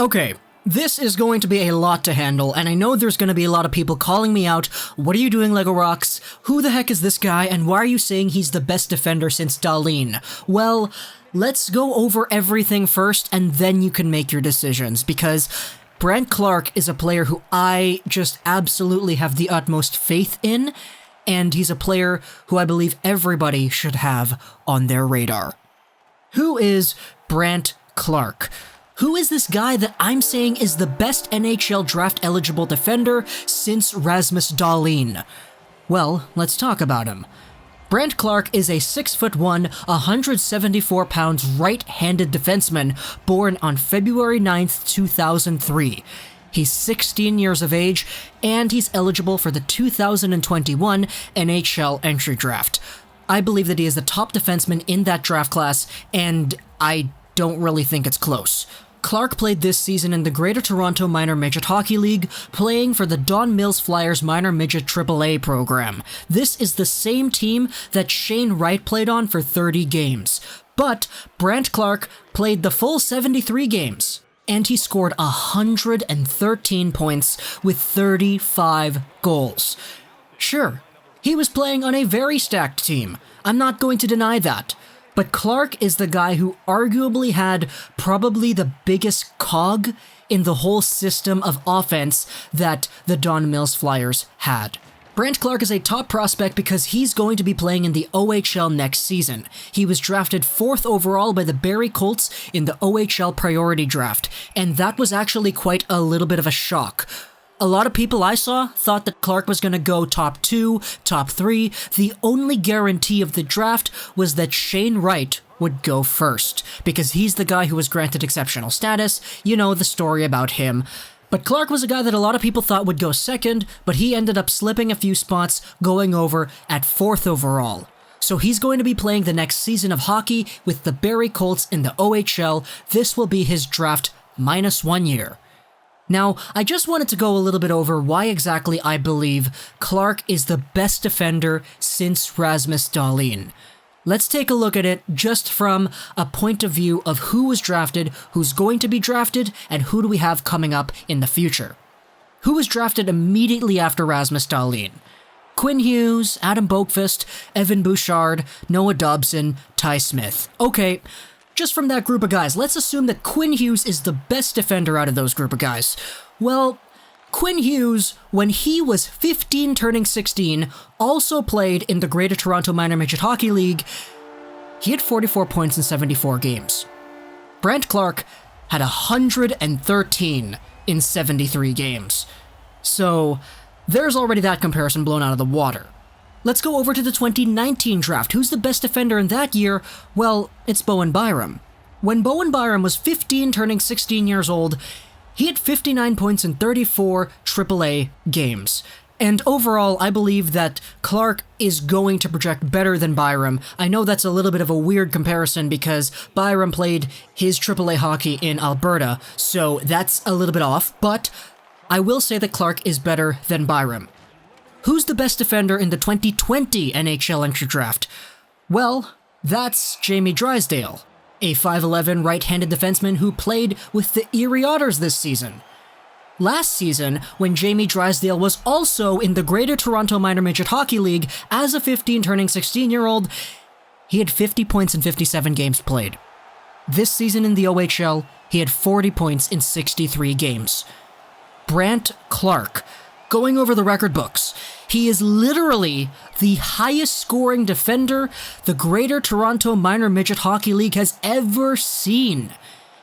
Okay, this is going to be a lot to handle, and I know there's going to be a lot of people calling me out. What are you doing, Lego Rocks? Who the heck is this guy, and why are you saying he's the best defender since Dahlin? Well, let's go over everything first, and then you can make your decisions, because Brandt Clarke is a player who I just absolutely have the utmost faith in, and he's a player who I believe everybody should have on their radar. Who is Brandt Clarke? Who is this guy that I'm saying is the best NHL draft-eligible defender since Rasmus Dahlin? Well, let's talk about him. Brandt Clarke is a 6'1", 174 pounds right-handed defenseman born on February 9th, 2003. He's 16 years of age, and he's eligible for the 2021 NHL Entry Draft. I believe that he is the top defenseman in that draft class, and I don't really think it's close. Clarke played this season in the Greater Toronto Minor Midget Hockey League, playing for the Don Mills Flyers Minor Midget AAA program. This is the same team that Shane Wright played on for 30 games. But Brandt Clarke played the full 73 games, and he scored 113 points with 35 goals. Sure, he was playing on a very stacked team. I'm not going to deny that. But Clarke is the guy who arguably had probably the biggest cog in the whole system of offense that the Don Mills Flyers had. Brandt Clarke is a top prospect because he's going to be playing in the OHL next season. He was drafted 4th overall by the Barrie Colts in the OHL priority draft, and that was actually quite a little bit of a shock. A lot of people I saw thought that Clarke was going to go top 2, top 3. The only guarantee of the draft was that Shane Wright would go first, because he's the guy who was granted exceptional status. You know the story about him. But Clarke was a guy that a lot of people thought would go second, but he ended up slipping a few spots, going over at 4th overall. So he's going to be playing the next season of hockey with the Barrie Colts in the OHL. This will be his draft minus 1 year. Now, I just wanted to go a little bit over why exactly I believe Clarke is the best defender since Rasmus Dahlin. Let's take a look at it just from a point of view of who was drafted, who's going to be drafted, and who do we have coming up in the future. Who was drafted immediately after Rasmus Dahlin? Quinn Hughes, Adam Boqvist, Evan Bouchard, Noah Dobson, Ty Smith. Okay, just from that group of guys, let's assume that Quinn Hughes is the best defender out of those group of guys. Well, Quinn Hughes, when he was 15 turning 16, also played in the Greater Toronto Minor Midget Hockey League. He had 44 points in 74 games. Brandt Clarke had 113 in 73 games. So, there's already that comparison blown out of the water. Let's go over to the 2019 draft. Who's the best defender in that year? Well, it's Bowen Byram. When Bowen Byram was 15 turning 16 years old, he had 59 points in 34 AAA games. And overall, I believe that Clarke is going to project better than Byram. I know that's a little bit of a weird comparison because Byram played his AAA hockey in Alberta, so that's a little bit off, but I will say that Clarke is better than Byram. Who's the best defender in the 2020 NHL Entry Draft? Well, that's Jamie Drysdale, a 5'11" right-handed defenseman who played with the Erie Otters this season. Last season, when Jamie Drysdale was also in the Greater Toronto Minor Midget Hockey League as a 15 turning 16-year-old, he had 50 points in 57 games played. This season in the OHL, he had 40 points in 63 games. Brandt Clarke, going over the record books, he is literally the highest scoring defender the Greater Toronto Minor Midget Hockey League has ever seen.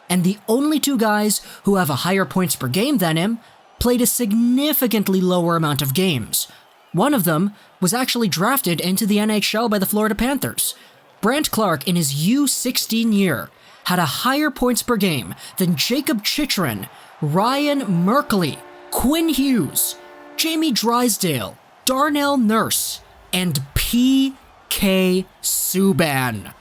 And the only two guys who have a higher points per game than him played a significantly lower amount of games. One of them was actually drafted into the NHL by the Florida Panthers. Brandt Clarke, in his U16 year, had a higher points per game than Jacob Chychrun, Ryan Merkley, Quinn Hughes, Jamie Drysdale, Darnell Nurse, and P.K. Subban.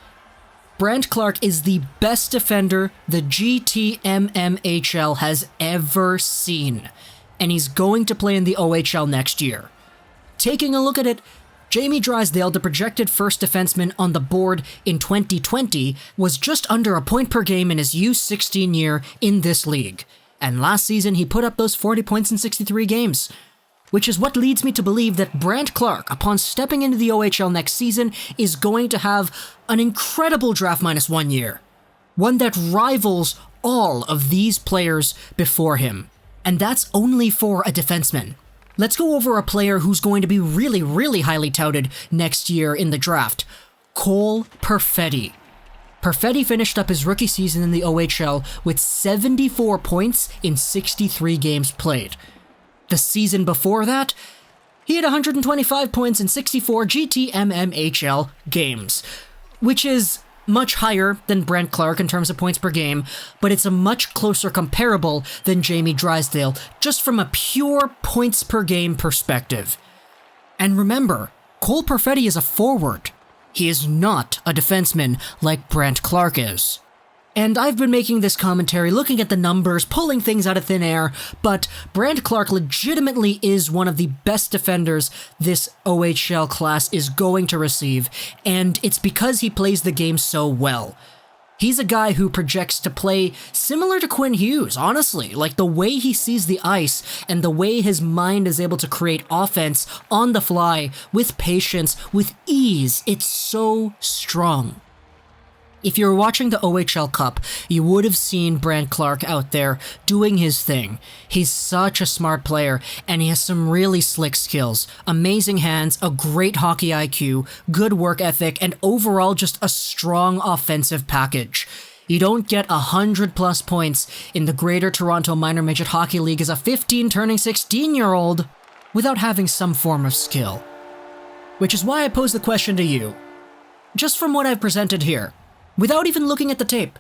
Brandt Clarke is the best defender the GTMMHL has ever seen, and he's going to play in the OHL next year. Taking a look at it, Jamie Drysdale, the projected first defenseman on the board in 2020, was just under a point per game in his U16 year in this league. And last season, he put up those 40 points in 63 games. Which is what leads me to believe that Brandt Clarke, upon stepping into the OHL next season, is going to have an incredible draft -1 year. One that rivals all of these players before him. And that's only for a defenseman. Let's go over a player who's going to be really, really highly touted next year in the draft. Cole Perfetti. Perfetti finished up his rookie season in the OHL with 74 points in 63 games played. The season before that, he had 125 points in 64 GTMMHL games, which is much higher than Brandt Clarke in terms of points per game, but it's a much closer comparable than Jamie Drysdale, just from a pure points per game perspective. And remember, Cole Perfetti is a forward. He is not a defenseman like Brandt Clarke is. And I've been making this commentary looking at the numbers, pulling things out of thin air, but Brandt Clarke legitimately is one of the best defenders this OHL class is going to receive, and it's because he plays the game so well. He's a guy who projects to play similar to Quinn Hughes, honestly. Like, the way he sees the ice and the way his mind is able to create offense on the fly, with patience, with ease, it's so strong. If you were watching the OHL Cup, you would have seen Brandt Clarke out there doing his thing. He's such a smart player, and he has some really slick skills, amazing hands, a great hockey IQ, good work ethic, and overall just a strong offensive package. You don't get 100+ points in the Greater Toronto Minor Midget Hockey League as a 15 turning 16-year-old without having some form of skill. Which is why I pose the question to you. Just from what I've presented here, without even looking at the tape,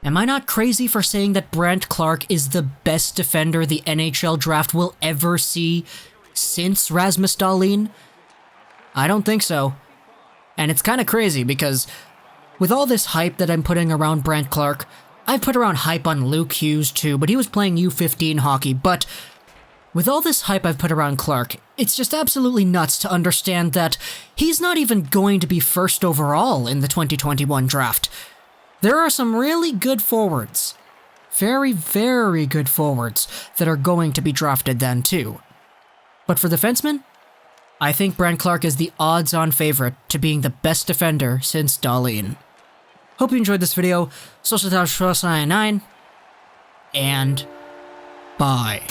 am I not crazy for saying that Brandt Clarke is the best defender the NHL draft will ever see since Rasmus Dahlin? I don't think so. And it's kind of crazy because with all this hype that I'm putting around Brandt Clarke, I've put around hype on Luke Hughes too, but he was playing U15 hockey. But with all this hype I've put around Clarke, it's just absolutely nuts to understand that he's not even going to be first overall in the 2021 draft. There are some really good forwards, very, very good forwards, that are going to be drafted then too. But for defensemen, I think Brandt Clarke is the odds-on favorite to being the best defender since Dahlin. Hope you enjoyed this video. Soderstrom, and bye.